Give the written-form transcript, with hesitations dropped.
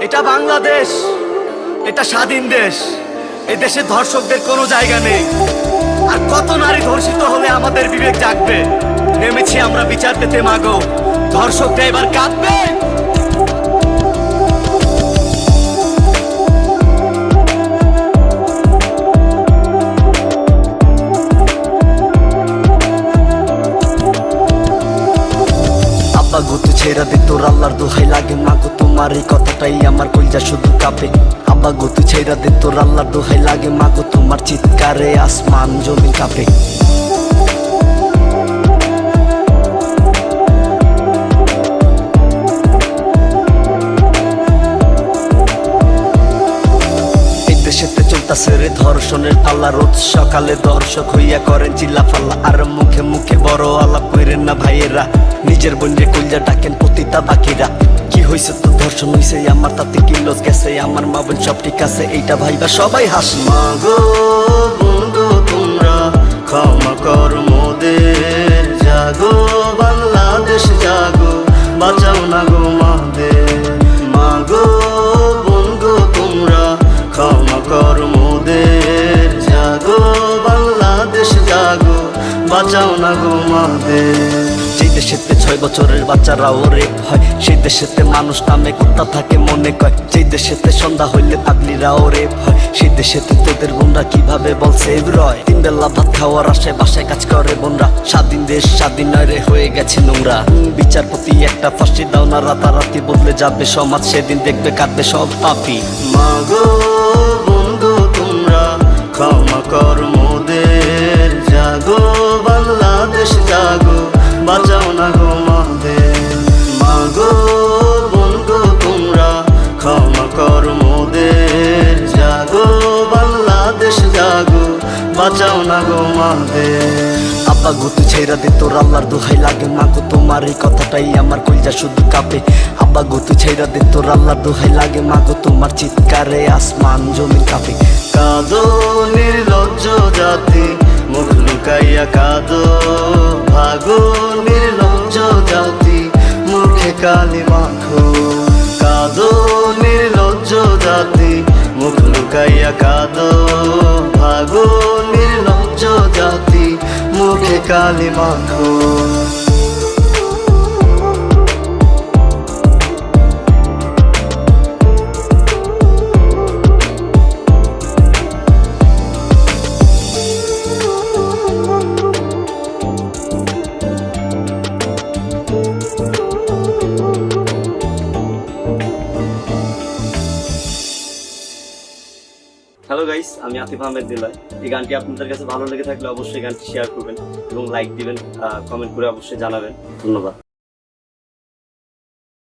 এটা বাংলাদেশ, এটা স্বাধীন দেশ। এই দেশে ধর্ষকদের কোনো জায়গা নেই। আর কত নারী ধর্ষিত হলে আমাদের বিবেক জাগবে। নেমেছি আমরা বিচার পেতে মাগো, ধর্ষকরা এবার কাঁদবে। আব্বা গুতু ছেড়া দে তোর আল্লাহর দোহাই লাগে মাগো, তোমার এই কথাটাই আমার কলজা শুধু কাঁপে। আব্বা গুতু ছেড়া দে তোর আল্লাহর দোহাই লাগে মাগো, তোমার চিৎকারে আসমান জমিন কাঁপে। দেশেতে চলতাছে রে ধর্ষণের পাল্লা, রোজ সকালে দর্শক হইয়া করেন চিল্লা ফাল্লা। আর মুখে মুখে বড় আলাপ কইরেন না ভাইয়েরা, নিজের বোনরে কইলা ডাকেন পতিতা বাকিরা। কি হইছে তো ধর্ষণ হইছে আমার, তাতে কি লস গেছে আমার, মা বোন সব ঠিক আছে এইটা ভাইবা সবাই হাসি। মাগো বন্ধু তোমরা ক্ষমা কর মোদের, জাগো বাংলাদেশ জাগো, বাঁচাও না গো মাদের। মাগো বন্ধু তোমরা ক্ষমা কর মোদের, জাগো বাংলাদেশ জাগো, বাঁচাও না গো মাদের। যেই দেশেতে 6 বছরের বাচ্চারাও রেপ হয়, সেই দেশেতে মানুষ নামে কুত্তা থাকে মনে কয়। যেই দেশেতে সন্ধ্যা হইলে পাগলিরাও রেপ হয়, সেই দেশেতে তোদের বোনরা কিভাবে বলছে রয়। 3 বেলা ভাত খাওয়ার আশায় বাসায় কাজ করে বোনরা, স্বাধীন দেশ স্বাধীন নয় রে হয়ে গেছে নোংরা। বিচারপতি একটা ফাঁসি দাও না, রাতারাতি বদলে যাবে সমাজ, সেদিন দেখবে কাঁদবে সব পাপী। মাগো বন্ধু তোমরা ক্ষমা কর মোদের, জাগো বাংলাদেশ জাগো, বাঁচাও না গো মাদের। মাগো বন্ধু তোমরা ক্ষমা কর মোদের, জাগো বাংলাদেশ জাগো, বাঁচাও না গো মাদের। আব্বা গুতু ছেড়া দে তোর আল্লাহর দোহাই লাগে মাগো, তোমার এই কথাটাই আমার কলজা শুধু কাঁপে। আব্বা গুতু ছেড়া দে তোর আল্লাহর দোহাই লাগে মাগো, তোমার চিৎকারে আসমান জমিন কাঁপে। কাঁদো নির্লজ্জ জাতি, মুখ লুকাইয়া কাঁদো, ভাগো নির্লজ্জ জাতি, মুখে কালি মাখো। কাঁদো নির্লজ্জ জাতি, মুখ লুকাইয়া কাঁদো, ভাগো নির্লজ্জ জাতি, মুখে কালি মাখো। হ্যালো গাইস, আমি আতিফ আহমেদ দিলয়। এই গানটি আপনাদের কাছে ভালো লেগে থাকলে অবশ্যই গানটি শেয়ার করবেন এবং লাইক দিবেন, কমেন্ট করে অবশ্যই জানাবেন। ধন্যবাদ।